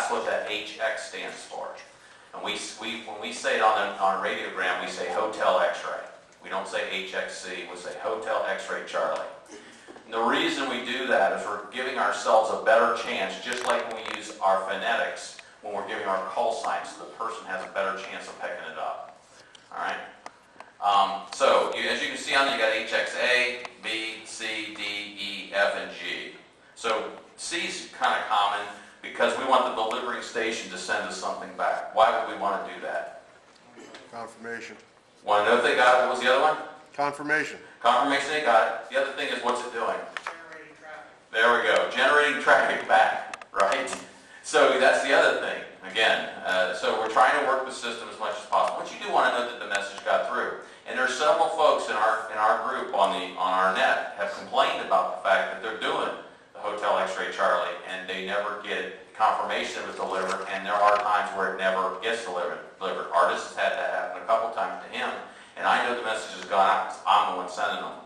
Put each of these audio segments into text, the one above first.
That's what that HX stands for. And when we say it on Radiogram, we say Hotel X-ray. We don't say HXC, we say Hotel X-ray Charlie. And the reason we do that is we're giving ourselves a better chance, just like when we use our phonetics, when we're giving our call signs, so the person has a better chance of picking it up. All right? As you can see on there, you got HXA, B, C, D, E, F, and G. So C's kind of common because we want the delivering station to send us something back. Why would we want to do that? Confirmation. Want to know if they got it? What was the other one? Confirmation. Confirmation they got it. The other thing is, what's it doing? Generating traffic. There we go. Generating traffic back, right? So that's the other thing. Again, so we're trying to work the system as much as possible. But you do want to know that the message got through. And there are several folks in our group on our net have complained about the fact that they're doing the Hotel X-ray Charlie and they never get confirmation it was delivered, and there are times where it never gets delivered. Artists has had that happen a couple times to him, and I know the message has gone out because I'm the one sending them.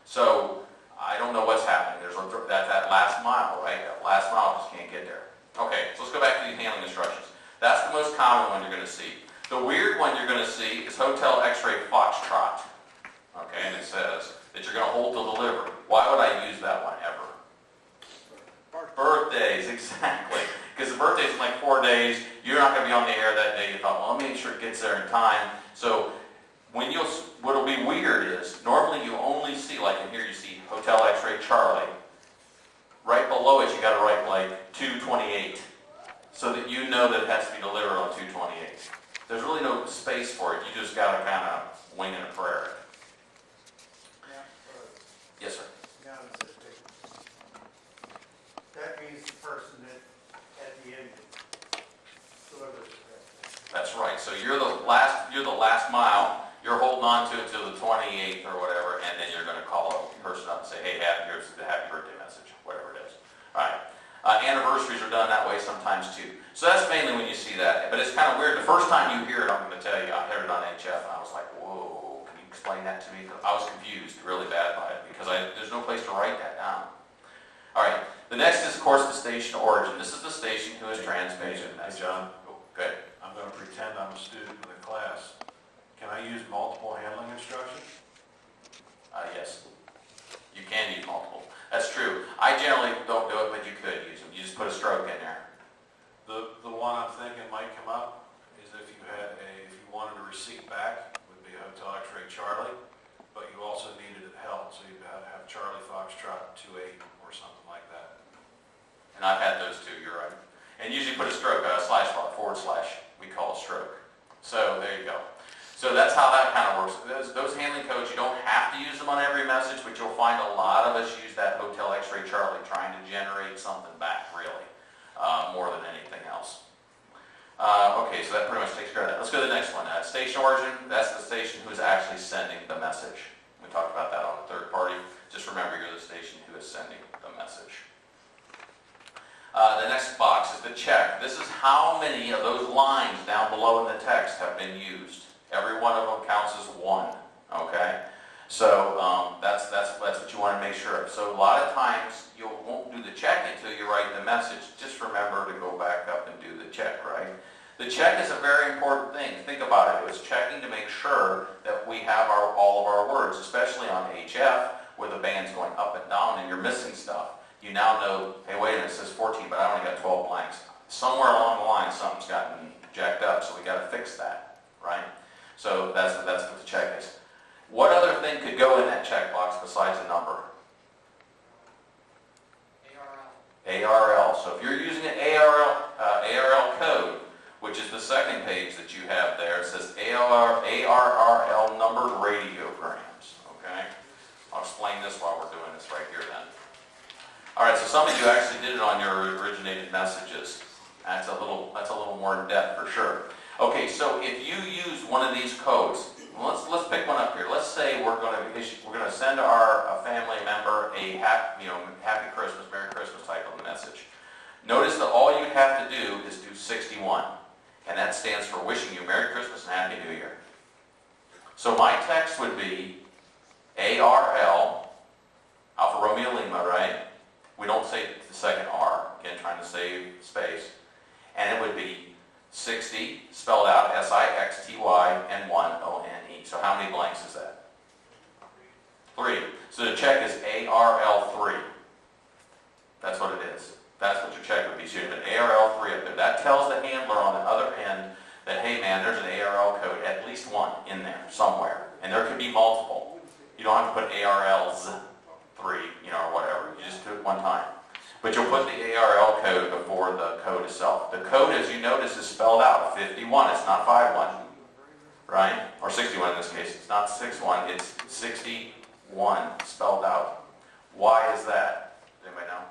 So I don't know what's happening. There's that last mile, right? That last mile just can't get there. Okay, so let's go back to these handling instructions. That's the most common one you're going to see. The weird one you're going to see is Hotel X-ray Foxtrot. Okay, and it says that you're going to hold to deliver. Why would I use that one ever? Birthdays, exactly. Because the birthday's in like 4 days. You're not going to be on the air that day. You thought, well, let me make sure it gets there in time. So what'll be weird is normally you only see, like in here you see Hotel X-ray Charlie. Right below it you got to write like 228 so that you know that it has to be delivered on 228. There's really no space for it. You just got to kind of wing it a prayer. Yes, sir. That means the person that at the end delivers it. That's right. So you're the last mile. You're holding on to it till the 28th or whatever, and then you're going to call a person up and say, hey, here's the happy birthday message, whatever it is. All right. Anniversaries are done that way sometimes too. So that's mainly when you see that. But it's kind of weird. The first time you hear it, I'm going to tell you, I heard it on HF, and I was like, whoa, can you explain that to me? I was confused really bad by it because there's no place to write that down. All right. The next is, of course, the station origin. This is the station who is transmitting. Hey, John. Oh, good. I'm going to pretend I'm a student in the class. Can I use multiple handling instructions? Yes. You can use multiple. That's true. I generally don't do it, but you could use them. You just put a stroke in there. The one I'm thinking might come up is if you wanted a receipt back, it would be Hotel X-ray Charlie, but you also needed it held, so you'd have Charlie Foxtrot 28 or something like that. And I've had those too, you're right. And usually put a stroke, / we call a stroke. So there you go. So that's how that kind of works. Those handling codes, you don't have to use them on every message, but you'll find a lot of us use that Hotel X-ray Charlie trying to generate something back, really, more than anything else. Okay, so that pretty much takes care of that. Let's go to the next one. Station origin, that's the station who is actually sending the message. We talked about that on the third party. Just remember you're the station who is sending the message. The next box is the check. This is how many of those lines down below in the text have been used. Every one of them counts as one, okay? So that's what you want to make sure of. So a lot of times you won't do the check until you write the message. Just remember to go back up and do the check, right? The check is a very important thing. Think about it. It was checking to make sure that we have all of our words, especially on HF, where the band's going up and down and you're missing stuff. You now know, hey, wait a minute, it says 14, but I only got 12 blanks. Somewhere along the line, something's gotten jacked up, so we got to fix that, right? So that's what the check is. What other thing could go in that checkbox besides a number? ARRL. ARRL. So if you're using an ARRL code, which is the second page that you have there, it says ARRL numbered radiograms. Okay? I'll explain this while we're doing this right here then. All right, so some of you actually did it on your originated messages. That's a little more in depth for sure. Okay, so if you use one of these codes, let's pick one up here. Let's say we're going to send our family member a happy Christmas, Merry Christmas type of message. Notice that all you have to do is do 61, and that stands for wishing you Merry Christmas and Happy New Year. So my text would be ARRL, Alpha Romeo Lima, right? We don't say the second R, again trying to save space. And it code itself. The code, as you notice, is spelled out, 51, it's not 51, right? Or 61 in this case, it's not 61, it's 61 spelled out. Why is that? Does anybody know?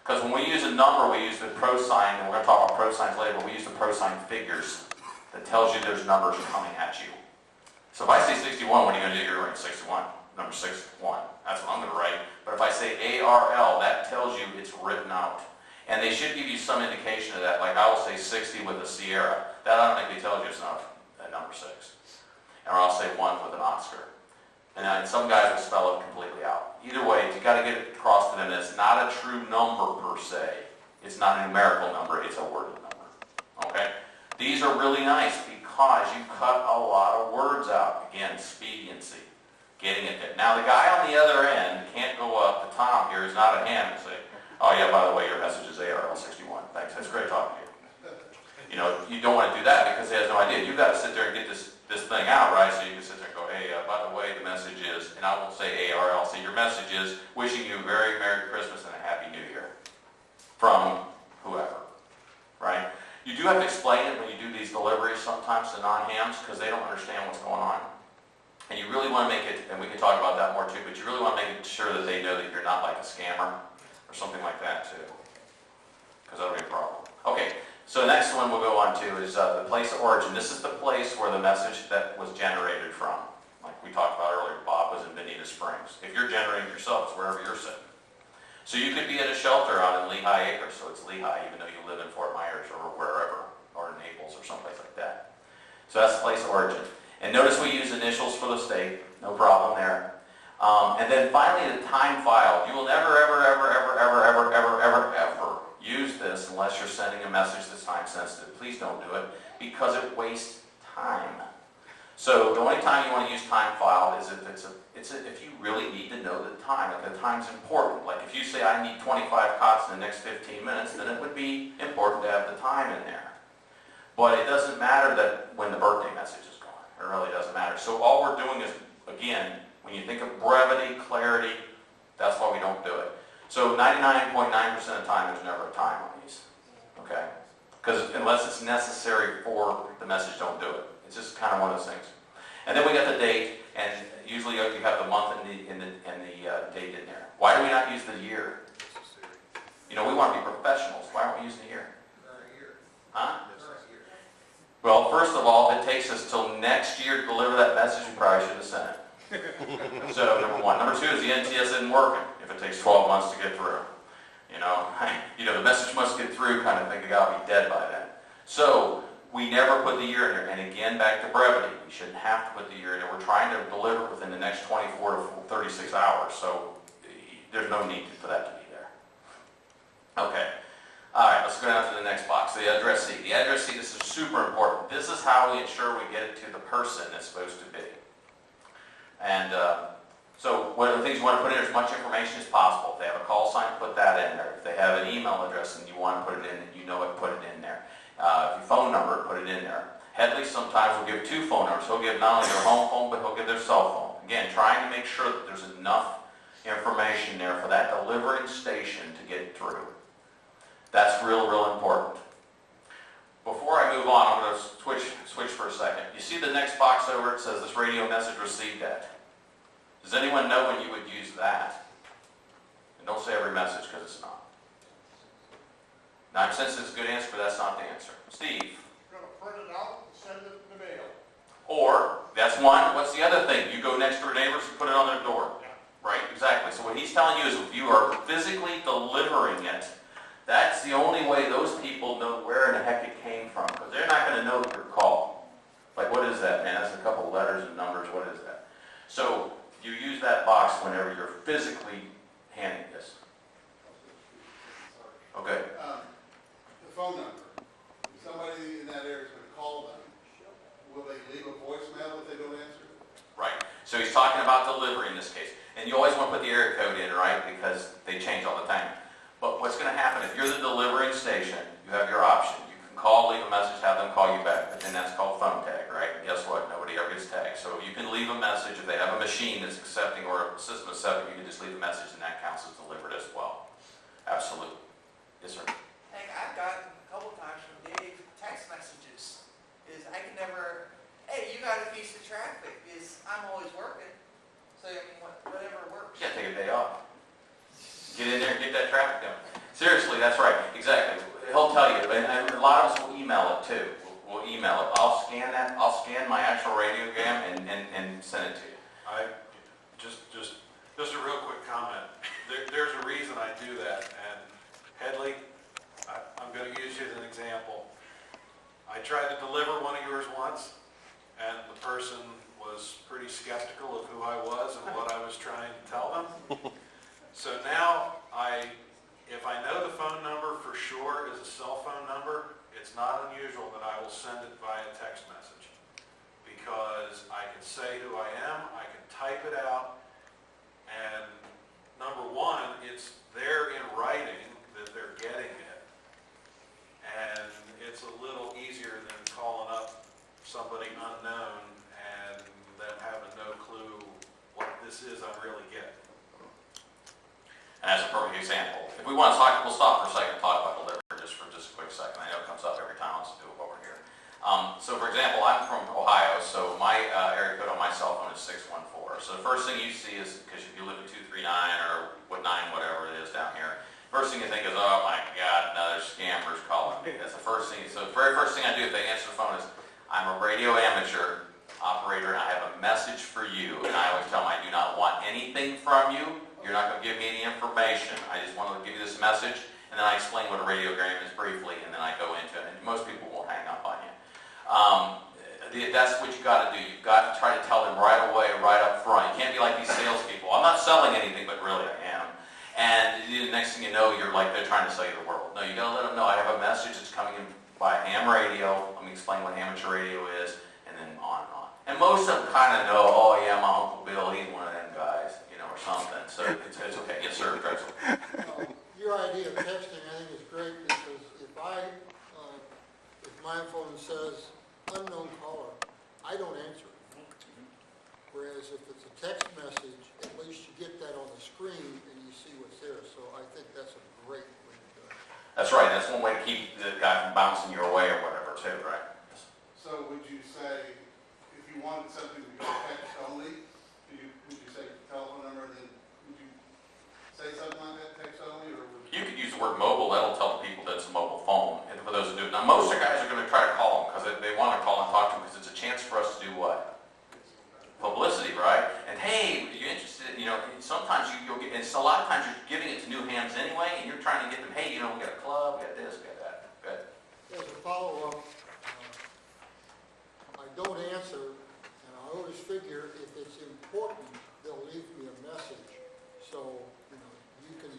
Because when we use a number, we use the pro sign, and we're going to talk about pro signs later, but we use the pro sign figures that tells you there's numbers coming at you. So if I say 61, what are you going to do? You're going to write 61, number 61. That's what I'm going to write. But if I say ARRL, that tells you it's written out. And they should give you some indication of that. Like I will say 60 with a Sierra. That automatically tells you it's not a number 6. Or I'll say 1 with an Oscar. And some guys will spell it completely out. Either way, you got to get it across to them that it's not a true number per se. It's not a numerical number, it's a worded number. Okay? These are really nice because you cut a lot of words out. Again, expediency. Getting it there. Now the guy on the other end can't go up to Tom here, is not a hand and say, oh yeah, by the way, your message is ARRL 61. Thanks, that's great talking to you. You know, you don't want to do that because he has no idea. You've got to sit there and get this thing out, right? So you can sit there and go, hey, by the way, the message is, and I won't say ARRL, so your message is wishing you a very Merry Christmas and a Happy New Year from whoever, right? You do have to explain it when you do these deliveries sometimes to non-hams because they don't understand what's going on. And you really want to make it, and we can talk about that more too, but you really want to make sure that they know that you're not like a scammer or something like that too, because that'll be a problem. Okay, so the next one we'll go on to is the place of origin. This is the place where the message that was generated from. Like we talked about earlier, Bob was in Bonita Springs. If you're generating yourself, it's wherever you're sitting. So you could be at a shelter out in Lehigh Acres, so it's Lehigh, even though you live in Fort Myers or wherever, or Naples or someplace like that. So that's the place of origin. And notice we use initials for the state, no problem there. And then finally the time file. You will never, ever, ever, ever, ever, ever, ever, ever, ever use this unless you're sending a message that's time sensitive. Please don't do it because it wastes time. So the only time you want to use time file is if if you really need to know the time. Like the time's important. Like if you say I need 25 cots in the next 15 minutes, then it would be important to have the time in there. But it doesn't matter that when the birthday message is gone. It really doesn't matter. So all we're doing is, again, when you think of brevity, clarity, that's why we don't do it. So 99.9% of the time, there's never a time on these. Okay? Because unless it's necessary for the message, don't do it. It's just kind of one of those things. And then we got the date, and usually you have the month and the date in there. Why do we not use the year? You know, we want to be professionals. Why aren't we using the year? Huh? Well, first of all, if it takes us till next year to deliver that message, we probably should have sent it. So, number one. Number two is the NTS isn't working if it takes 12 months to get through. You know, the message must get through kind of thing. The guy will be dead by then. So, we never put the year in there. And again, back to brevity. We shouldn't have to put the year in there. We're trying to deliver it within the next 24 to 36 hours. So, there's no need for that to be there. Okay. All right, let's go down to the next box, the address sheet. The address sheet, this is super important. This is how we ensure we get it to the person it's supposed to be. And so one of the things you want to put in as much information as possible. If they have a call sign, put that in there. If they have an email address and you want to put it in, you know it, put it in there. If your phone number, put it in there. Headley sometimes will give 2 phone numbers. He'll give not only their home phone, but he'll give their cell phone. Again, trying to make sure that there's enough information there for that delivering station to get through. That's real, real important. Before I move on, I'm going to switch for a second. You see the next box over, it says this radio message received at. Does anyone know when you would use that? And don't say every message because it's not. 9% is a good answer, but that's not the answer. Steve? You're going to print it out and send it in the mail. Or, that's one. What's the other thing? You go next door neighbors and put it on their door. Right? Exactly. So what he's telling you is if you are physically delivering it, that's the only way those people know where in the heck it came from, because they're not going to know your call. Like, what is that, man? That's a couple of letters and numbers. What is that? So you use that box whenever you're physically handing this. Okay. The phone number. If somebody in that area is going to call them, will they leave a voicemail if they don't answer? Right. So he's talking about delivery in this case. And you always want to put the area code in, right? Because they change all the time. But what's going to happen, if you're the delivering station, you have your option. You can call, leave a message, have them call you back. But then that's called phone tag, right? And guess what? Nobody ever gets tagged. So you can leave a message. If they have a machine that's accepting or a system accepting, you can just leave a message and that counts as delivered as well. Absolutely. Actually, that's right, exactly. He'll tell you, and a lot of us will email it too. We'll email it. I'll scan that, I'll scan my actual radiogram and send it to you. Just a real quick comment. There's a reason I do that, and Headley, I'm going to use you as an example. I tried to deliver one of yours once, and the person was pretty skeptical of who I was and what I was trying to tell them. So now, if I know the phone number for sure is a cell phone number, it's not unusual that I will send it via text message, because I can say who I am, I can type it out, and number one, it's there in writing that they're getting it, and it's a little easier than calling up somebody unknown and them having no clue what this is I'm really getting. And as a perfect example, if we want to talk, we'll stop for a second and talk about delivery just a quick second. I know it comes up every time I want to do it while we're here. So for example, I'm from Ohio, so my area code on my cell phone is 614. So the first thing you see is, because if you live at 239 or whatever it is down here, first thing you think is, oh my God, another scammer's calling me. That's the first thing. So the very first thing I do if they answer the phone is, I'm a radio amateur operator and I have a message for you. And I always tell them I do not want anything from you. You're not going to give me any information. I just want to give you this message, and then I explain what a radiogram is briefly, and then I go into it. And most people won't hang up on you. That's what you got to do. You've got to try to tell them right away, right up front. You can't be like these salespeople. I'm not selling anything, but really I am. And the next thing you know, you're like they're trying to sell you the world. No, you got to let them know I have a message that's coming in by ham radio. Let me explain what amateur radio is, and then on and on. And most of them kind of know, oh yeah, my Uncle Bill, he's one of them guys, or something. So it's okay. Yes, sir, Drexel. Your idea of texting, I think, is great, because if my phone says unknown caller, I don't answer it. Whereas if it's a text message, at least you get that on the screen and you see what's there. So I think that's a great way to do it. That's right. That's one way to keep the guy from bouncing your way or whatever, too, right? So would you say, if you wanted something to go text only, would you say telephone number, and then would you say something like that, text only, or would You could use the word mobile. That'll tell the people that it's a mobile phone. And for those who do it. Now, most of the guys are going to try to call them because they want to call and talk to them, because it's a chance for us to do what? Publicity, right? And hey, are you interested? Sometimes you'll get, and so a lot of times you're giving it to new hams anyway, and you're trying to get them, hey, we got a club, we got this, we got that. Good. As a follow-up, I don't answer, and I always figure if it's important, they'll leave me a message. So, you can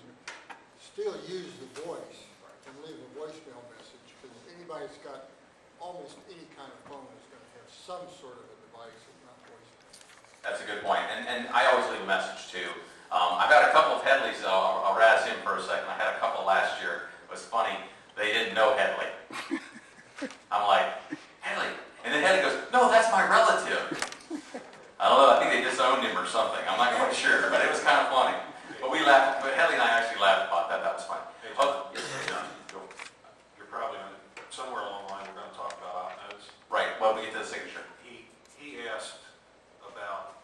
still use the voice and leave a voicemail message, because anybody that's got almost any kind of phone is going to have some sort of a device, if not voicemail. That's a good point. And I always leave a message too. I've got a couple of Headleys, I'll razz him for a second. I had a couple last year. It was funny. They didn't know Headley. I'm like, Headley. And then Headley goes, no, that's my relative. I don't know, I think they disowned him or something. I'm not quite sure, but it was kind of funny. But we laughed, but Headley and I actually laughed about that. That was funny. Hey, Oh, yes, John. Go. You're probably somewhere along the line we're going to talk about opnos. Right, well, we get to the signature. He asked about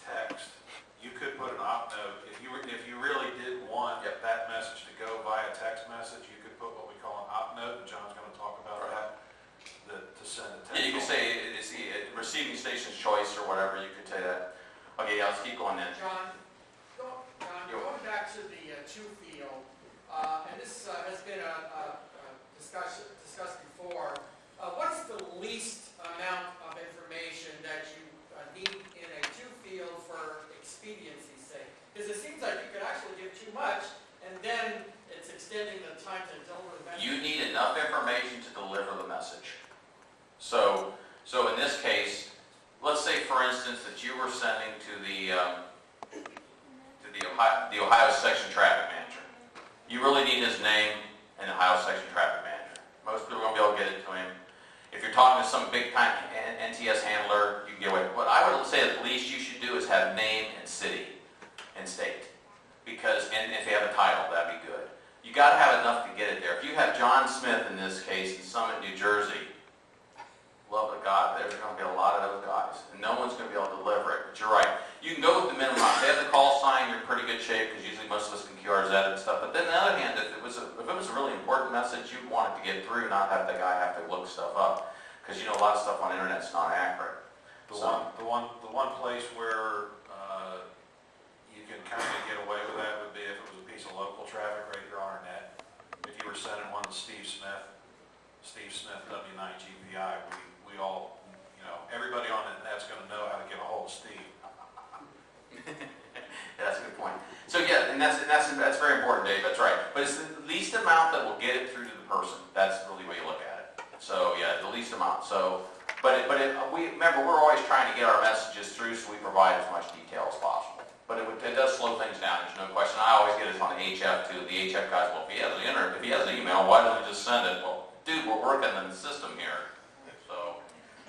text. You could put an opno if you really did want that message to go via text message. You could put what we call an opno, and John's going to talk about that. To send a text. Yeah, you could say it's the receiving station's choice or whatever. You could say that. Okay, yeah, let's keep going then. John, going back to the two field, and this has been discussed before. What's the least amount of information that you need in a two field for expediency's sake? Because it seems like you could actually give too much, and then it's extending the time to deliver the message. You need enough information to deliver the message. So in this case, let's say, for instance, that you were sending to the Ohio Section Traffic Manager. You really need his name and the Ohio Section Traffic Manager. Most people are going to be able to get it to him. If you're talking to some big-time NTS handler, you can get away. What I would say at least you should do is have name and city and state. And if you have a title, that'd be good. You got to have enough to get it there. If you have John Smith in this case in Summit, New Jersey, love to God, there's going to be a lot of those guys, and no one's going to be able to deliver it. But you're right. You can go with the minimum amount. If they have the call sign, you're in pretty good shape, because usually most of us can QRZ and stuff. But then on the other hand, if it was a really important message, you'd want it to get through, not have the guy have to look stuff up. Because a lot of stuff on the internet's not accurate. The one place where you can kind of get away with that would be if it was a piece of local traffic right here on our net. If you were sending one to Steve Smith W9 GPI, we all, everybody on the net's going to know how to get a hold of Steve. Yeah, that's a good point. So yeah, and that's very important, Dave. That's right. But it's the least amount that will get it through to the person. That's really the way you look at it. So yeah, the least amount. So, we remember we're always trying to get our messages through, so we provide as much detail as possible. But it does slow things down. There's no question. I always get it on the HF too. The HF guys, well, if he has an email, why doesn't he just send it? Well, dude, we're working in the system here. So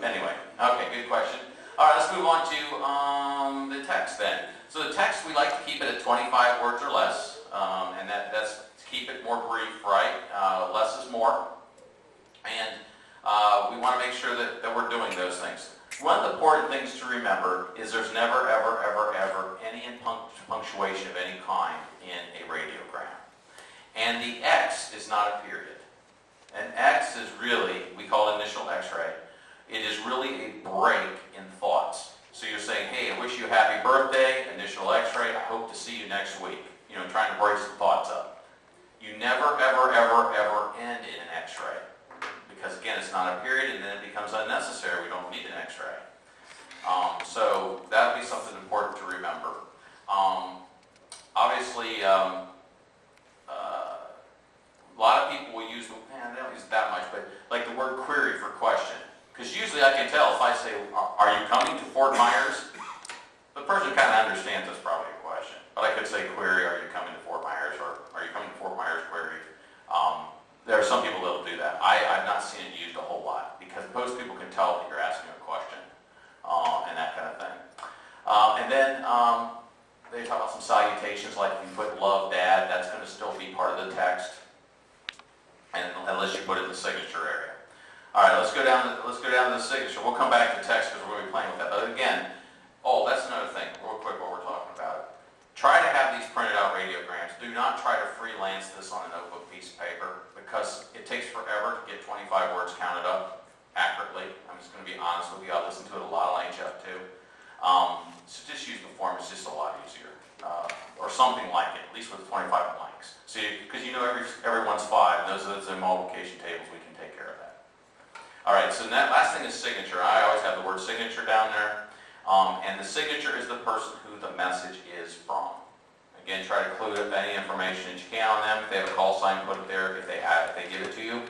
anyway, okay, good question. All right, let's move on to the text then. So the text, we like to keep it at 25 words or less, and that's to keep it more brief, right? Less is more. And we want to make sure that we're doing those things. One of the important things to remember is there's never, ever, ever, ever any punctuation of any kind in a radiogram. And the X is not a period. An X is really, we call it initial X-ray. It is really a break in thoughts. So you're saying, hey, I wish you a happy birthday, initial X-ray, I hope to see you next week. Trying to break some thoughts up. You never, ever, ever, ever end in an X-ray. Because again, it's not a period, and then it becomes unnecessary. We don't need an X-ray. So that would be something important to remember. Obviously, a lot of people will use, they don't use it that much, but like the word query for question. Because usually I can tell if I say, are you coming to Fort Myers? The person kind of understands it's probably a question. But I could say query, are you coming to Fort Myers? Or are you coming to Fort Myers query? There are some people that will do that. I've not seen it used a whole lot because most people can tell that you're asking a question and that kind of thing. And then they talk about some salutations like if you put love dad, that's going to still be part of the text, and unless you put it in the signature area. All right, let's go down to the signature. We'll come back to text because we're going to be playing with that. But again, that's another thing. Real quick, what we're talking about. Try to have these printed out radiograms. Do not try to freelance this on a notebook piece of paper because it takes forever to get 25 words counted up accurately. I'm just going to be honest with you. I listen to it a lot on HF too. So just use the form. It's just a lot easier. Or something like it, at least with 25 blanks. See, because everyone's 5. Those are the multiplication tables. We can take care of that. All right, so that last thing is signature. I always have the word signature down there. And the signature is the person who the message is from. Again, try to include any information that you can on them. If they have a call sign, put it there. If they give it to you.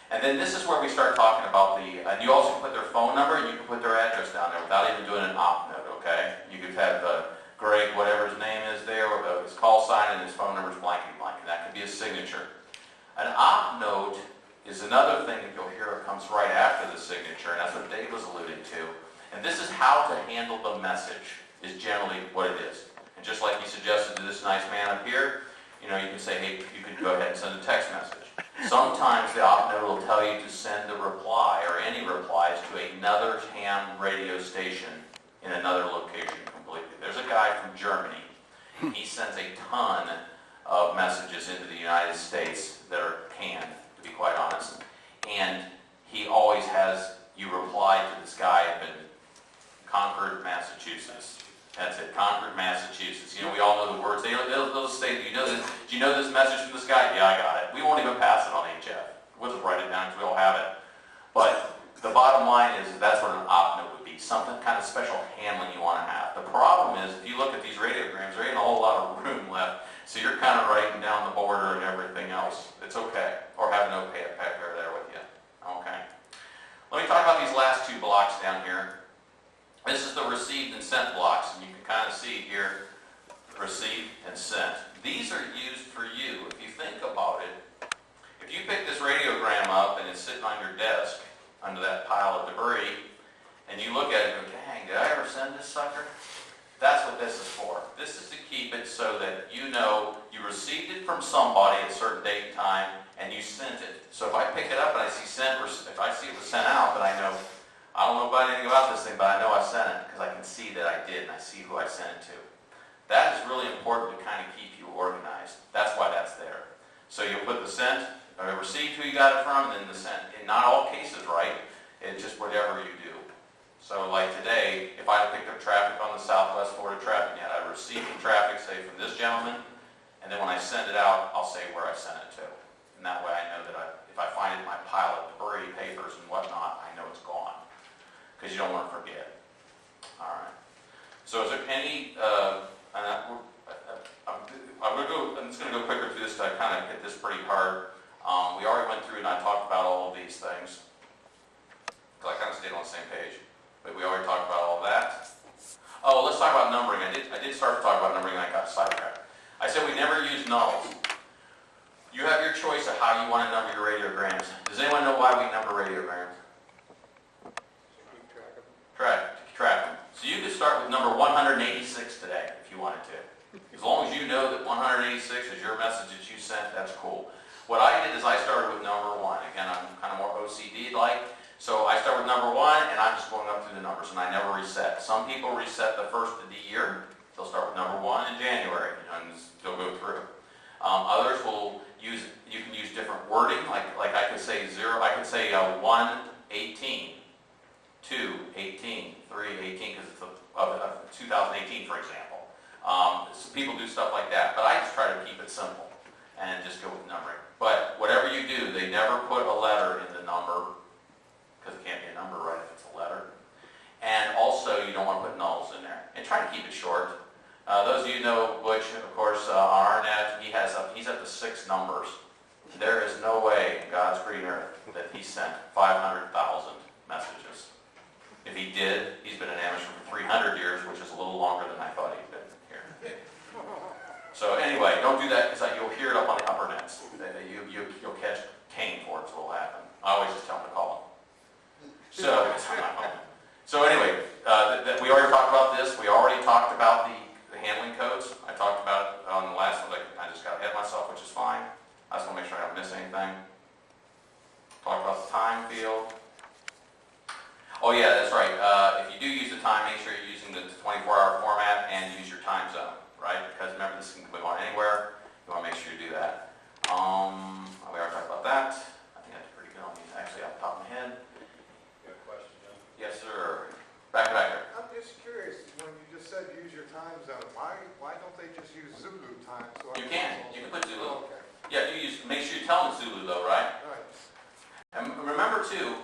And then this is where we start talking about and you also put their phone number, and you can put their address down there without even doing an op note, okay? You could have Greg, whatever his name is there, or his call sign, and his phone number is blank, and that could be a signature. An op note is another thing that you'll hear comes right after the signature, and that's what Dave was alluding to. And this is how to handle the message, is generally what it is. And just like he suggested to this nice man up here, you can say, hey, you can go ahead and send a text message. Sometimes the op note will tell you to send a reply or any replies to another ham radio station in another location completely. There's a guy from Germany. He sends a ton of messages into the United States that are canned, to be quite honest. And he always has you reply to this guy up in Concord, Massachusetts. That's it, Concord, Massachusetts. We all know the words. They'll say, do you know this message from this guy? Yeah, I got it. We won't even pass it on HF. We'll just write it down because we all have it. But the bottom line is that's what an op note would be, something kind of special handling you want to have. The problem is, if you look at these radiograms, there ain't a whole lot of room left, so you're kind of writing down the border and everything else. It's okay. Or have no paper there with you. Okay. Let me talk about these last 2 blocks down here. This is the received and sent blocks, and you can kind of see here, received and sent. These are used for you. If you think about it, if you pick this radiogram up and it's sitting on your desk under that pile of debris, and you look at it and go, dang, did I ever send this sucker? That's what this is for. This is to keep it so that you received it from somebody at a certain date and time, and you sent it. So if I pick it up and I see sent, if I see it was sent out, then I know I I don't know about anything about this thing, but I know I sent it because I can see that I did and I see who I sent it to. That is really important to kind of keep you organized. That's why that's there. So you'll put the sent, or received, who you got it from, and then the sent. In not all cases, right? It's just whatever you do. So like today, if I picked up traffic on the Southwest Florida traffic net, I received the traffic, say, from this gentleman, and then when I send it out, I'll say where I sent it to. And that way I know that if I find it in my pile of debris, papers, and whatnot, I know it's gone. Because you don't want to forget. All right. So is there any, I'm just going to go quicker through this to kind of hit this pretty hard. We already went through and I talked about all of these things. Because I kind of stayed on the same page. But we already talked about all of that. Oh, let's talk about numbering. I did start to talk about numbering and I got sidetracked. I said we never use nulls. You have your choice of how you want to number your radiograms. Does anyone know why we number radiograms? Track them. So you could start with number 186 today if you wanted to. As long as you know that 186 is your message that you sent, that's cool. What I did is I started with number 1. Again, I'm kind of more OCD-like. So I start with number 1 and I'm just going up through the numbers and I never reset. Some people reset the first of the year. They'll start with number 1 in January and they'll go through. Others will use, you can use different wording, like I could say 0, I could say 1, 18, 2, 18, 3, 18, because it's of 2018, for example. So people do stuff like that, but I just try to keep it simple and just go with numbering. But whatever you do, they never put a letter in the number, because it can't be a number, right, if it's a letter. And also, you don't want to put nulls in there. And try to keep it short. Those of you who know Butch, of course, on our net, he's up to 6 numbers. There is no way in God's green earth that he sent 500,000 messages. If he did, he's been an amateur for 300 years, which is a little longer than I thought he'd been here. So anyway, don't do that because you'll hear it up on the upper nets. You'll catch cane for it, so it'll happen. I always just tell him to call him. So anyway, we already talked about this. We already talked about the handling codes. I talked about it on the last one. I just got ahead of myself, which is fine. I just want to make sure I don't miss anything. Talk about the time field. Oh yeah, that's right. If you do use the time, make sure you're using the 24-hour format and use your time zone, right? Because remember, this can move on anywhere. You want to make sure you do that. We already talked about that. I think that's pretty good on these, actually, off the top of my head. You have a question, John? Yes, sir. Back there. I'm just curious, when you just said use your time zone, why don't they just use Zulu time? So You can put Zulu. Okay, Yeah, make sure you tell them Zulu though, right? all right. And remember too,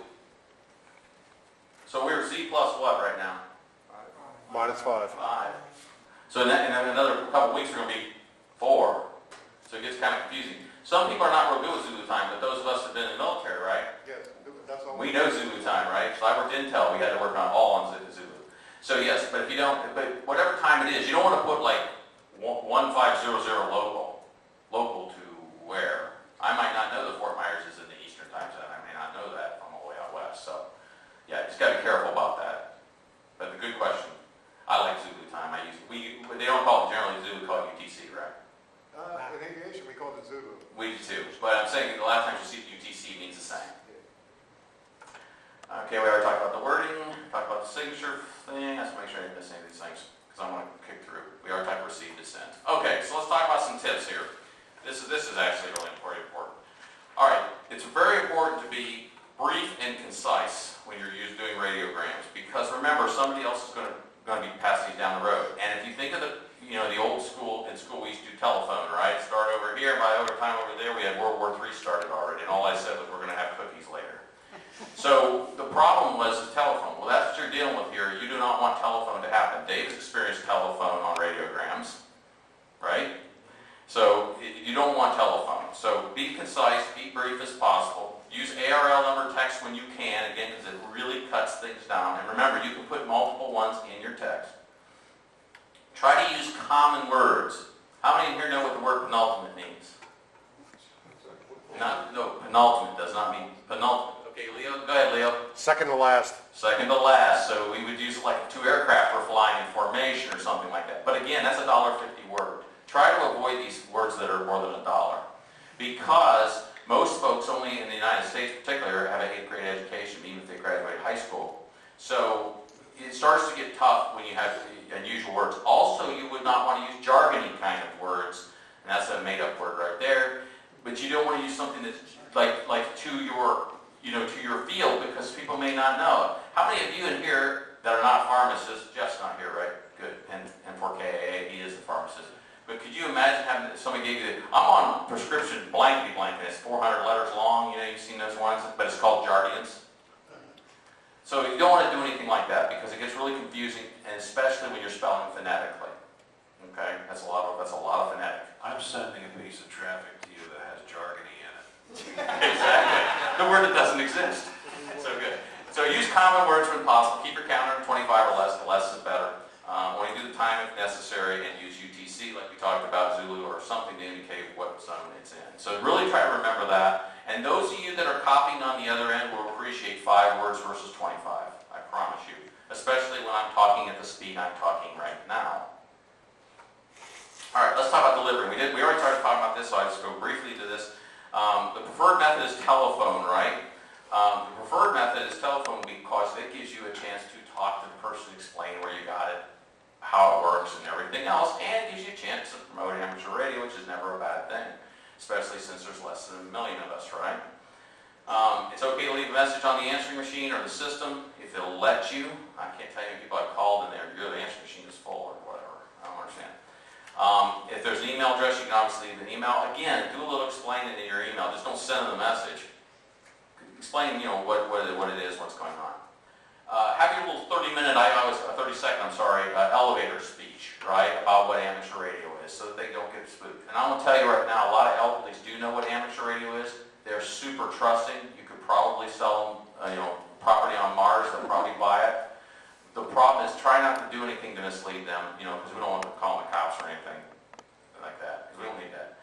so we're Z plus what right now? -5. 5. So in another couple weeks we're going to be 4. So it gets kind of confusing. Some people are not real good with Zulu time, but those of us that have been in the military, right? Yes, that's all. We know Zulu time, right? So I worked Intel, we had to work on all on Zulu. So yes, but if you don't, but whatever time it is, you don't want to put like 1500 local to where. I might not know that Fort Myers is in the Eastern time zone. I may not know that from all the way out west. So yeah, just got to be careful about that. But the good question. I like Zulu time. They don't call it generally Zulu, we call it UTC, right? In aviation, we call it Zulu. We do too. But I'm saying the last time you see UTC means the same. Okay, we already talked about the wording, talked about the signature thing. I just make sure I didn't miss any of these things because I want to kick through. We already talked about receive, dissent. Okay, so let's talk about some tips here. This is actually really important. All right, it's very important to be brief and concise when you're doing radiograms because remember, somebody else is going to be passing these down the road. And if you think of the old school, in school we used to do telephone, right? Start over here, by overtime over there, we had World War III started already, and all I said was we're going to have cookies later. So the problem was the telephone. Well, that's what you're dealing with here. You do not want telephone to happen. Dave's experienced telephone on radiograms, right? So you don't want telephone. So be concise, be brief as possible. Use ARRL number text when you can, again, because it really cuts things down. And remember, you can put multiple ones in your text. Try to use common words. How many in here know what the word penultimate means? No, penultimate does not mean penultimate. Okay, Leo, go ahead, Leo. Second to last. Second to last, so we would use like 2 aircraft were flying in formation or something like that. But again, that's a $1.50 word. Try to avoid these words that are more than $1 because most folks only in the United States in particular have an 8th grade education, even if they graduate high school. So it starts to get tough when you have unusual words. Also, you would not want to use jargony kind of words, and that's a made-up word right there. But you don't want to use something that's like to your, to your field, because people may not know. How many of you in here that are not pharmacists? Jeff's not here, right? Good. And KM4KME, he is the pharmacist. But could you imagine having somebody gave you, I'm on prescription blankety blank, and it's 400 letters long, you've seen those ones, but it's called jargons. So you don't want to do anything like that, because it gets really confusing, and especially when you're spelling phonetically. Okay, that's a lot of phonetic. I'm sending a piece of traffic to you that has jargony in it. Exactly. The word that doesn't exist. So good. So use common words when possible. Keep your counter at 25 or less. The less is better. Only do the time if necessary, and use UTC like we talked about, Zulu, or something to indicate what zone it's in. So really try to remember that. And those of you that are copying on the other end will appreciate 5 words versus 25. I promise you. Especially when I'm talking at the speed I'm talking right now. All right, let's talk about delivery. We already started talking about this, so I'll just go briefly to this. The preferred method is telephone, right? The preferred method is telephone because it gives you a chance to talk to the person, explain where you got it, how it works, and everything else, and it gives you a chance to promote amateur radio, which is never a bad thing, especially since there's less than 1 million of us, right? It's okay to leave a message on the answering machine or the system if it'll let you. I can't tell you how many people I called in there, the answering machine is full or whatever. I don't understand. If there's an email address, you can obviously leave an email. Again, do a little explaining in your email. Just don't send them the message. Explain, what it is, what's going on. Have your little 30-second, elevator speech, right, about what amateur radio is, so that they don't get spooked. And I'm going to tell you right now, a lot of elderlies do know what amateur radio is. They're super trusting. You could probably sell them, property on Mars. They'll probably buy it. The problem is, try not to do anything to mislead them, because we don't want to call them the cops or anything like that, because we don't need that.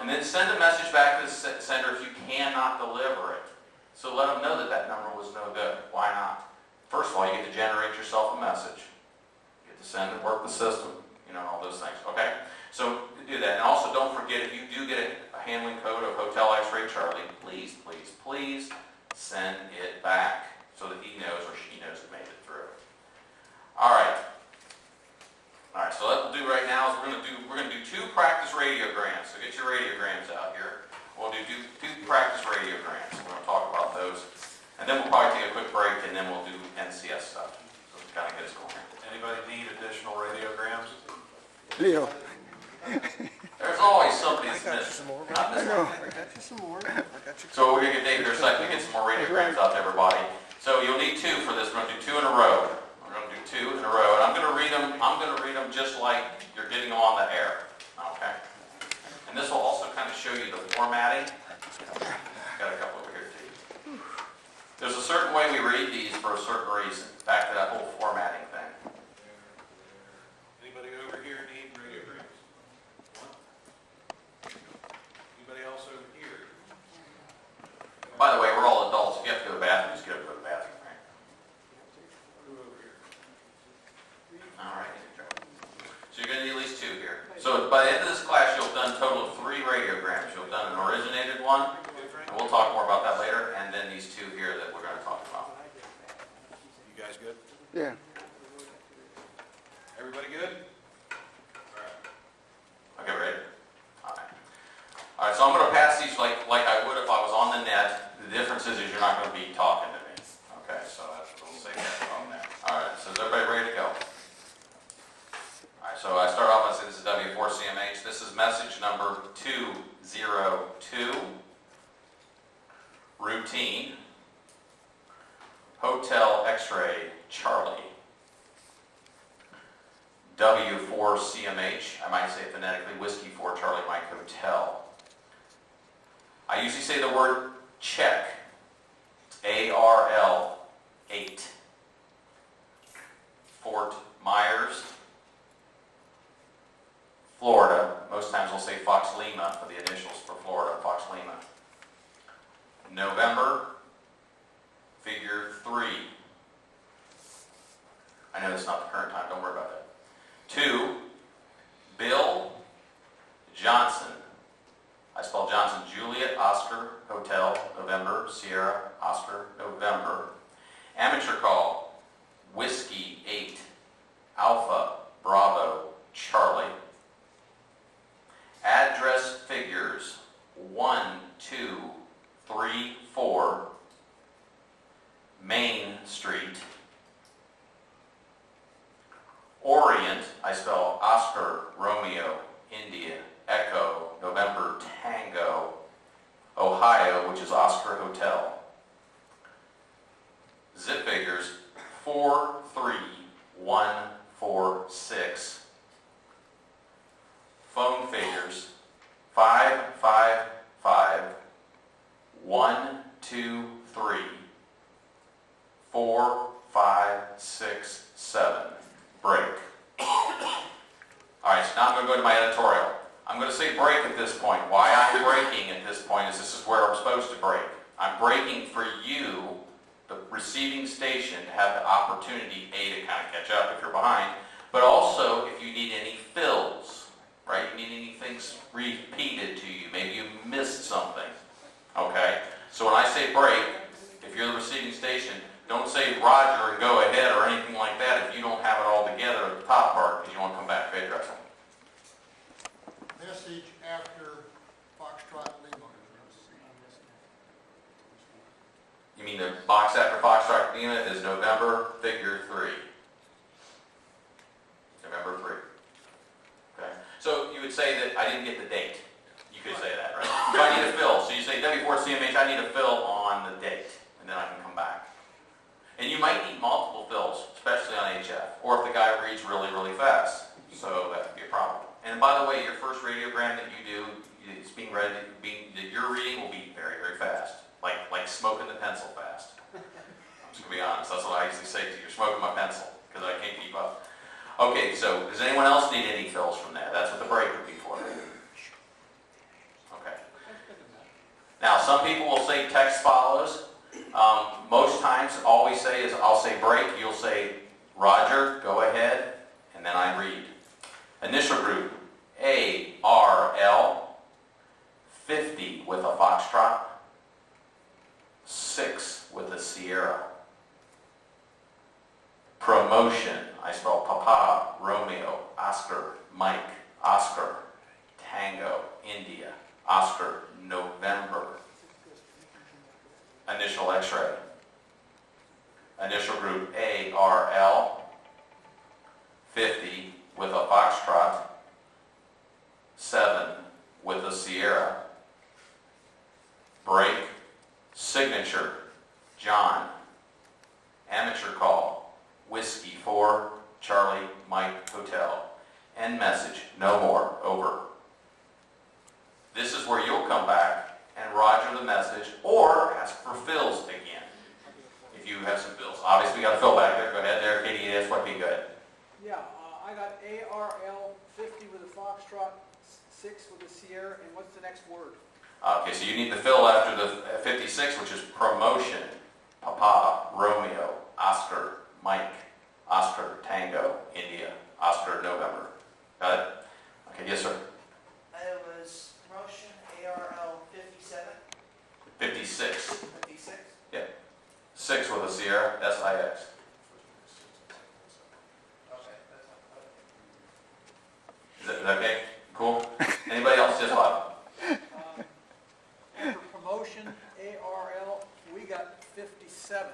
And then send a message back to the sender if you cannot deliver it. So let them know that that number was no good. Why not? First of all, you get to generate yourself a message. You get to send and work the system, all those things. Okay? So do that. And also don't forget, if you do get a handling code of Hotel X-Ray Charlie, please, please, please send it back so that he knows or she knows it made it through. All right. So what we'll do right now is we're going to do 2 practice radiograms. So get your radiograms out here. We'll do 2 practice radiograms. We're going to talk about those. And then we'll probably take a quick break, and then we'll do NCS stuff. So to kind of get us going here. Anybody need additional radiograms? Leo. There's always somebody that's missing. Not this one. So we're going to get David here in a second to get some more radiograms out to everybody. So you'll need 2 for this. We're going to do 2 in a row. We're going to do 2 in a row. And I'm going to read them just like you're getting them on the air. Okay? And this will also kind of show you the formatting. Got a couple over here too. There's a certain way we read these for a certain reason. Back to that whole formatting thing. Anybody over here need radiograms? Anybody else over here? By the way, we're all adults. If you have to go to the bathroom, just get up and go to the bathroom, right? Who over here? All right. So you're going to need at least 2 here. So by the end of this class, you'll have done a total of 3 radiograms. You'll have done an originated one, and we'll talk more about that later, and then these 2 here that we're going to talk about. You guys good? Yeah. Everybody good? Okay, ready? All right, so I'm going to pass these like I would if I was on the net. The difference is you're not going to be talking to me. Okay, so that's what we'll say that on there. All right, so is everybody ready to go? All right, so I start off by saying this is W4CMH. This is message number 202. Routine. Hotel X-Ray Charlie. W4CMH, I might say it phonetically, Whiskey 4 Charlie Mike Hotel. I usually say the word check, ARRL 8. Fort Myers, Florida. Most times we'll say Fox Lima for the initials for Florida, Fox Lima. November, figure 3. I know that's not the current time, don't worry about that. 2, Bill Johnson. I spell Johnson, Juliet, Oscar, Hotel, November, Sierra, Oscar, November. Amateur call, Whiskey 8, Alpha, Bravo, Charlie. Address figures 1, 2, 3, 4, Main Street. Orient, I spell Oscar, Romeo, India, Echo, November, Tango, Ohio, which is Oscar Hotel. Zip figures 43146. Phone figures 555-123-4567. Break. All right, so now I'm going to go to my editorial. I'm going to say break at this point. Why I'm breaking at this point is this is where I'm supposed to break. I'm breaking for you, the receiving station, to have the opportunity, A, to kind of catch up if you're behind, but also if you need any fills, right? You need anything repeated to you. Maybe you missed something, okay? So when I say break, if you're the receiving station, don't say Roger and go ahead or anything like that if you don't have it all together at the top part because you want to come back to address it. Message after Foxtrot Lima. You mean the box after Foxtrot Lima is November, figure 3. November 3. Okay? So you would say that I didn't get the date. You could say that, right? So I need a fill. So you say W4CMH, I need a fill on the date, and then I can come back. And you might need multiple fills, especially on HF, or if the guy reads really, really fast. So that could be a problem. And by the way, your first radiogram that you do, it's being read, your reading will be very, very fast. Like smoking the pencil fast. I'm just going to be honest. That's what I usually say to you. You're smoking my pencil, because I can't keep up. Okay, so does anyone else need any fills from there? That's what the break would be for. Okay. Now, some people will say text follows. Most times, all we say is, I'll say break, you'll say, Roger, go ahead, and then I read. Initial group, ARRL, 50 with a Foxtrot, 6 with a Sierra. Promotion, I spell Papa, Romeo, Oscar, Mike, Oscar, Tango, India, Oscar, November. Initial X-ray. Initial group ARRL, 50 with a Foxtrot, 7 with a Sierra. Break. Signature, John. Amateur call, Whiskey 4, Charlie, Mike, Hotel. End message, no more, over. This is where you'll come back and roger the message or ask for fills again. If you have some fills. Obviously, we got a fill back there. Go ahead there, Katie, that's what be good. Yeah, I got ARRL 50 with a Foxtrot, 6 with a Sierra, and what's the next word? Okay, so you need the fill after the 56, which is promotion. Papa, Romeo, Oscar, Mike, Oscar, Tango, India, Oscar, November. Got it? Okay, yes, sir. It was promotion ARL 57, 56. 56. Yeah. 6 with a Sierra, SIX. Okay, that's Is that okay? Cool? Anybody else? Just what? After promotion, ARRL, we got 57.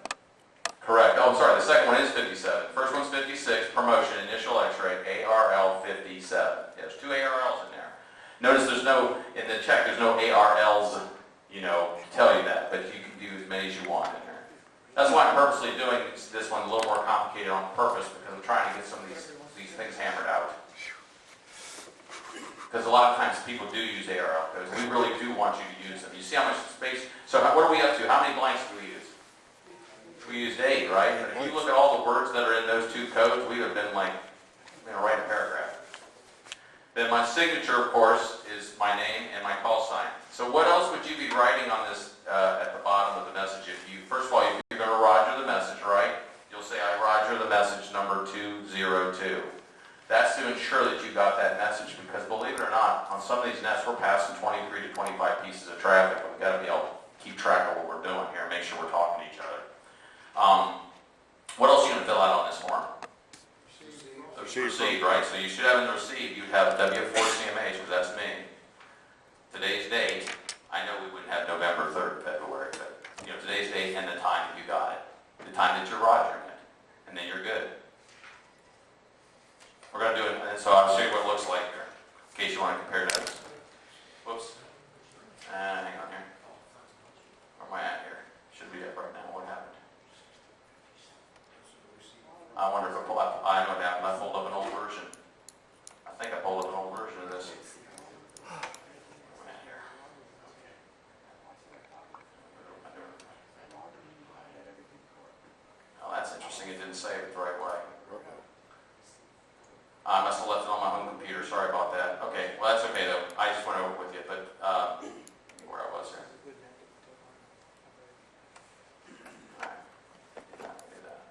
Correct. Oh, I'm sorry. The second one is 57. First one's 56. Promotion, initial X-ray, ARRL 57. There's 2 ARLs in there. Notice there's no, in the check, there's no ARLs, to tell you that, but you can do as many as you want in there. That's why I'm purposely doing this one a little more complicated on purpose, because I'm trying to get some of these things hammered out. Because a lot of times people do use ARL, because we really do want you to use them. You see how much space? So what are we up to? How many blanks do we use? We used 8, right? But if you look at all the words that are in those 2 codes, we would have been like, write a paragraph. Then my signature, of course, is my name and my call sign. So what else would you be writing on this at the bottom of the message? If you, first of all, if you're going to roger the message, right? You'll say, I roger the message number 202. That's to ensure that you got that message, because believe it or not, on some of these nets, we're passing 23 to 25 pieces of traffic. We've got to be able to keep track of what we're doing here, make sure we're talking to each other. What else are you going to fill out on this Received, right? So you should have in the receipt, you'd have W4CMH, because that's me. Today's date, I know we wouldn't have November 3rd, February, but, you know, today's date and the time that you got it. The time that you're rogering it, and then you're good. We're going to do it, and so I'll show you what it looks like here, in case you want to compare notes. Whoops. Hang on here. Where am I at here? Should be up right now. What happened? I wonder if I pull up. I know what happened. I pulled up an old version. I think I pulled up an old version of this. Where am I at here? Oh, that's interesting. It didn't save it the right way. I must have left it on my home computer. Sorry about that. Okay, well that's okay though. I just went over with you, but where I was here. All right. Do that.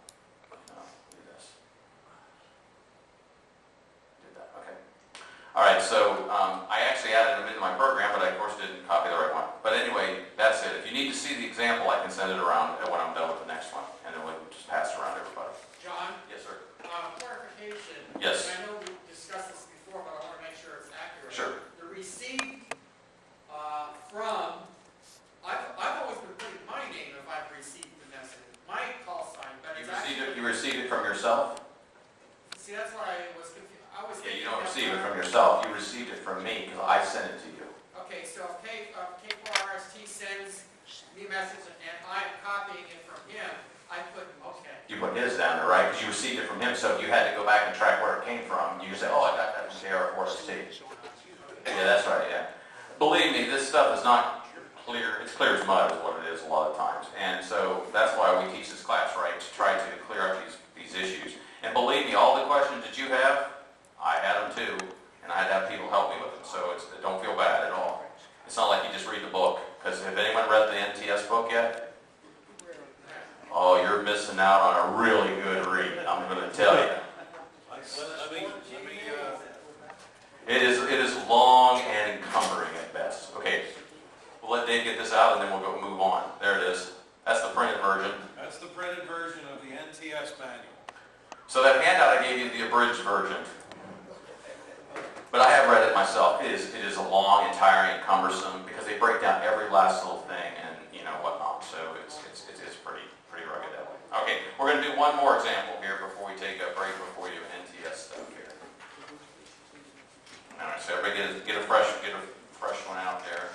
No, do this. Did that. Okay. All right. So I actually added them into my program, but I of course didn't copy the right one. But anyway, that's it. If you need to see the example, I can send it around when I'm done with the next one, and then we'll just pass it around to everybody. John, Yes, sir. clarification. Yes. And I know we discussed this before, but I want to make sure it's accurate. Sure. The receipt from, I've always been putting my name if I've received the message, my call sign, but it's actually. You received it from yourself? See, that's what I was confused. I was Yeah, you thinking don't that- receive it from yourself. You received it from me because I sent it to you. Okay, so if K4RST sends me a message and I'm copying it from him, I put, okay. You put his down there, right? Because you received it from him, so if you had to go back and track where it came from, you say, oh, I got that from ARRL. Yeah, that's right, yeah. Believe me, this stuff is not clear. It's clear as mud is what it is a lot of times. And so that's why we teach this class, right? To try to clear up these issues. And believe me, all the questions that you have, I had them too. And I had to have people help me with them. So don't feel bad at all. It's not like you just read the book. Because have anyone read the NTS book yet? Oh, you're missing out on a really good read, I'm going to tell you. It is long and encumbering at best. Okay, we'll let Dave get this out and then we'll go move on. There it is. That's the printed version. That's the printed version of the NTS manual. So that handout I gave you, the abridged version. But I have read it myself. It is a long and tiring and cumbersome because they break down every last little thing and whatnot. So it's pretty rugged that way. Okay, we're going to do one more example here before we take a break before we do NTS stuff here. All right, so everybody get a fresh one out there.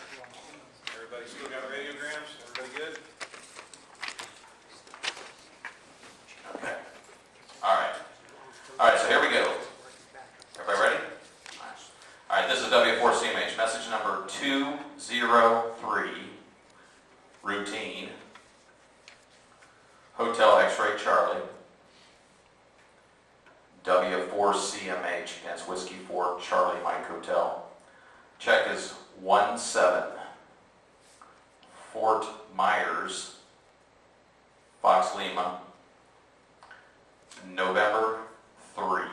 Everybody still got radiograms? Everybody good? Okay. All right. So here we go. Everybody ready? All right. This is W4CMH message number 203. Routine. Hotel X-Ray Charlie. W4CMH against Whiskey 4 Charlie Mike Hotel. Check is 17 Fort Myers, Fox Lima, November 3.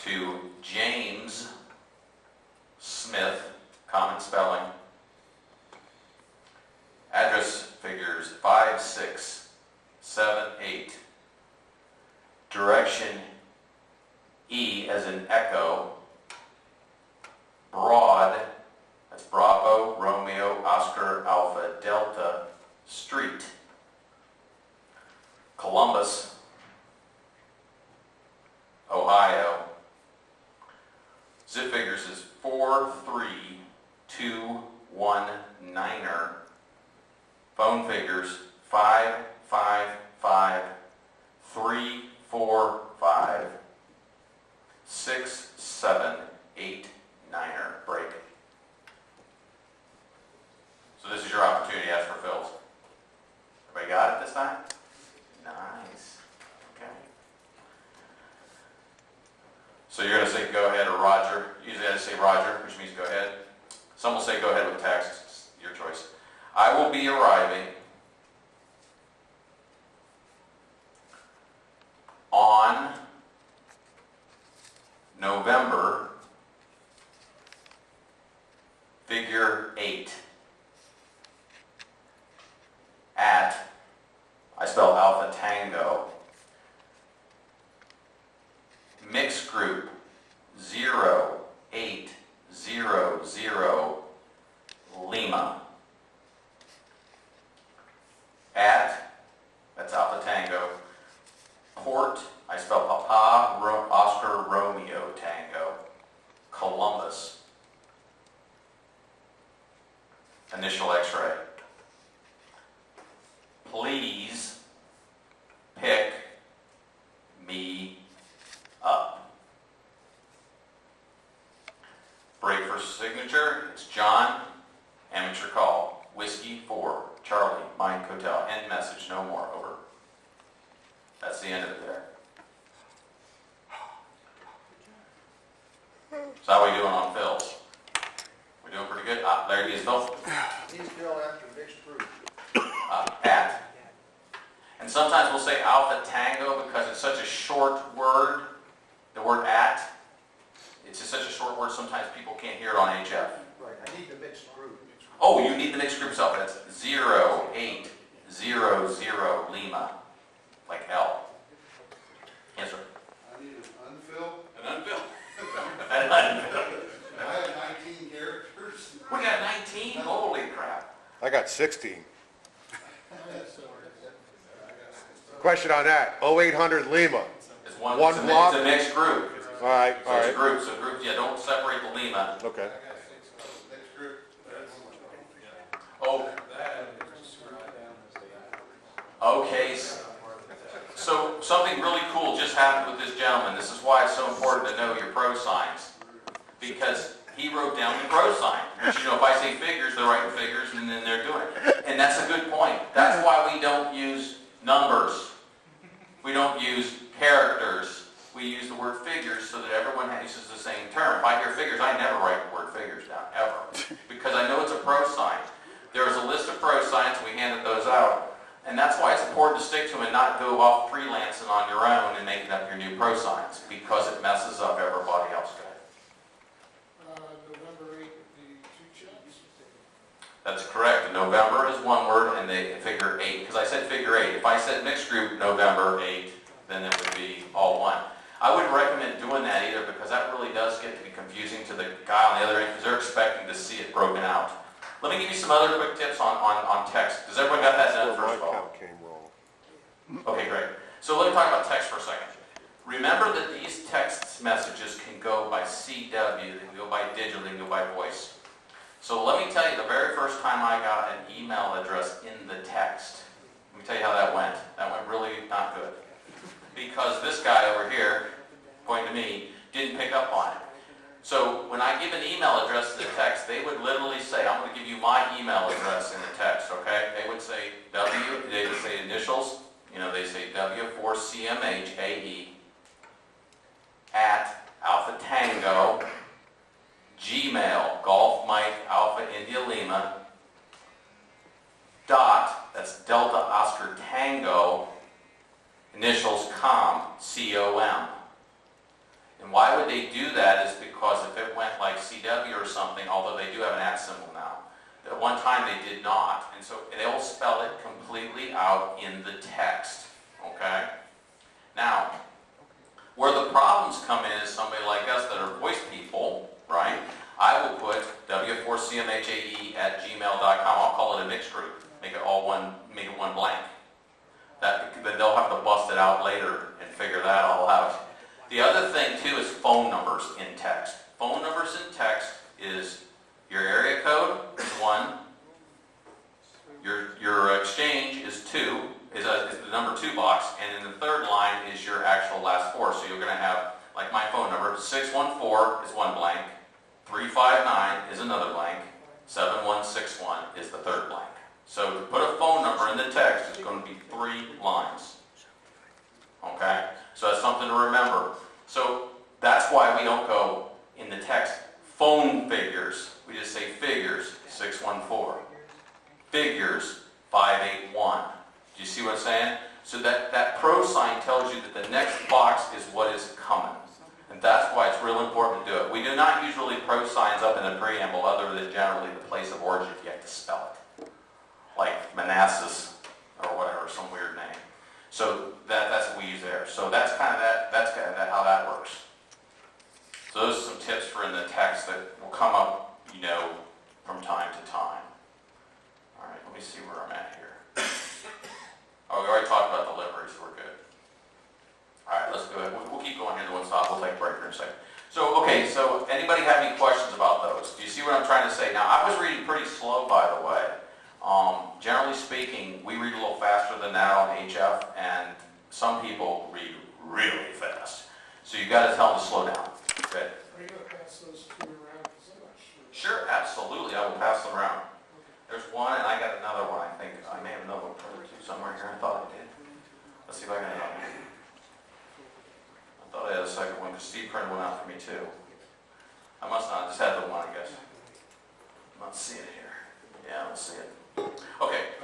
To James Smith, common spelling. Address figures 5678. Direction E as in Echo. Broad, that's Bravo, Romeo, Oscar, Alpha, Delta, Street. Columbus, Ohio. Zip figures is 43219er. Phone figures 555-345-6789er. Break. So this is your opportunity to ask for fills. Everybody got it this time? Nice. Okay. So you're going to say go ahead or Roger. Usually I just say Roger, which means go ahead. Some will say go ahead with text. It's your choice. I will be arriving on November figure 8 at, I spell Alpha Tango, Whiskey 4, Charlie, Mike, Hotel, end message, no more, over. That's the end of it there. So how are we doing on fills? We're doing pretty good? There he is, Phil. He's still after mixed group. At. And sometimes we'll say Alpha Tango because it's such a short word, the word at. It's just such a short word, sometimes people can't hear it on HF. Right, I need the mixed group. Oh, you need the mixed group itself. That's 0800 Lima, like L. Yes, sir. I need an unfill. An unfilled. An unfilled. I have 19 characters. We got 19? Holy crap. I got 16. That's, Question on that, 0800 Lima. It's one, One it's, block? it's a mixed group. All right, So all it's a right, group. So groups, yeah, don't separate the Lima. okay. Next group. Oh, okay. So something really cool just happened with this gentleman. This is why it's so important to know your pro signs. Because he wrote down the pro sign. Which, you know, if I say figures, they're writing figures and then they're doing it. And that's a good point. That's why we don't use numbers. We don't use characters. We use the word figures so that everyone uses the same term. If I hear figures, I never write the word figures down, ever. Because I know it's a pro sign. There's a list of pro signs, we handed those out. And that's why it's important to stick to them and not go off freelancing on your own and making up your new pro signs, because it messes up everybody else. November 8th, the two checks. That's correct. November is one word and the figure 8. Because I said figure 8. If I said mixed group November 8, then it would be all one. I wouldn't recommend doing that either because that really does get to be confusing to the guy on the other end because they're expecting to see it broken out. Let me give you some other quick tips on text. Does everyone got that down first of all? Came wrong. Okay, great. So let me talk about text for a second. Remember that these text messages can go by CW, they can go by digital, they can go by voice. So let me tell you, the very first time I got an email address in the text, let me tell you how that went. That went really not good. Because this guy over here, pointing to me, didn't pick up on it. So when I give an email address to the text, they would literally say, I'm going to give you my email address in the text, okay? They would say they would say initials, you know, they say W4CMHAE at Alpha Tango, Gmail, Golf Mike, Alpha India Lima, dot, that's Delta Oscar Tango, initials com, C-O-M. And why would they do that is because if it went like CW or something, although they do have an at symbol now, at one time they did not. And so they'll spell it completely out in the text, okay? Now, where the problems come in is somebody like us that are voice people, right? I will put W4CMHAE at gmail.com. I'll call it a mixed group. Make it all one, make it one blank. But they'll have to bust it out later and figure that all out. The other thing too is phone numbers in text. Phone numbers in text is your area code is 1, your exchange is 2, is the number 2 box, and in the third line is your actual last 4. So you're going to have, like my phone number, 614 is one blank, 359 is another blank, 7161 is the third blank. So to put a phone number in the text, it's going to be 3 lines. Okay? So that's something to remember. So that's why we don't go in the text phone figures. We just say figures 614. Figures 581. Do you see what I'm saying? So that pro sign tells you that the next box is what is coming. And that's why it's real important to do it. We do not usually pro signs up in the preamble other than generally the place of origin if you have to spell it. Like Manassas or whatever, some weird name. So that's what we use there. So that's kind of how that works. So those are some tips for in the text that will come up, you know, from time to time. All right, let me see where I'm at here. Oh, we already talked about delivery, so we're good. All right, let's go ahead. We'll keep going here to one stop. We'll take a break here in a second. So, okay, so anybody have any questions about those? Do you see what I'm trying to say? Now, I was reading pretty slow, by the way. Generally speaking, we read a little faster than that on HF, and some people read really fast. So you've got to tell them to slow down. Okay? Are you going to pass those two around? Because I'm not sure. Sure, absolutely. I will pass them around. There's one, and I got another one, I think. I may have another one printed too somewhere here. I thought I did. Let's see if I can. I thought I had a second one, because Steve printed one out for me too. I must not, I just had the one, I guess. I'm not seeing it here. Yeah, I don't see it. Okay,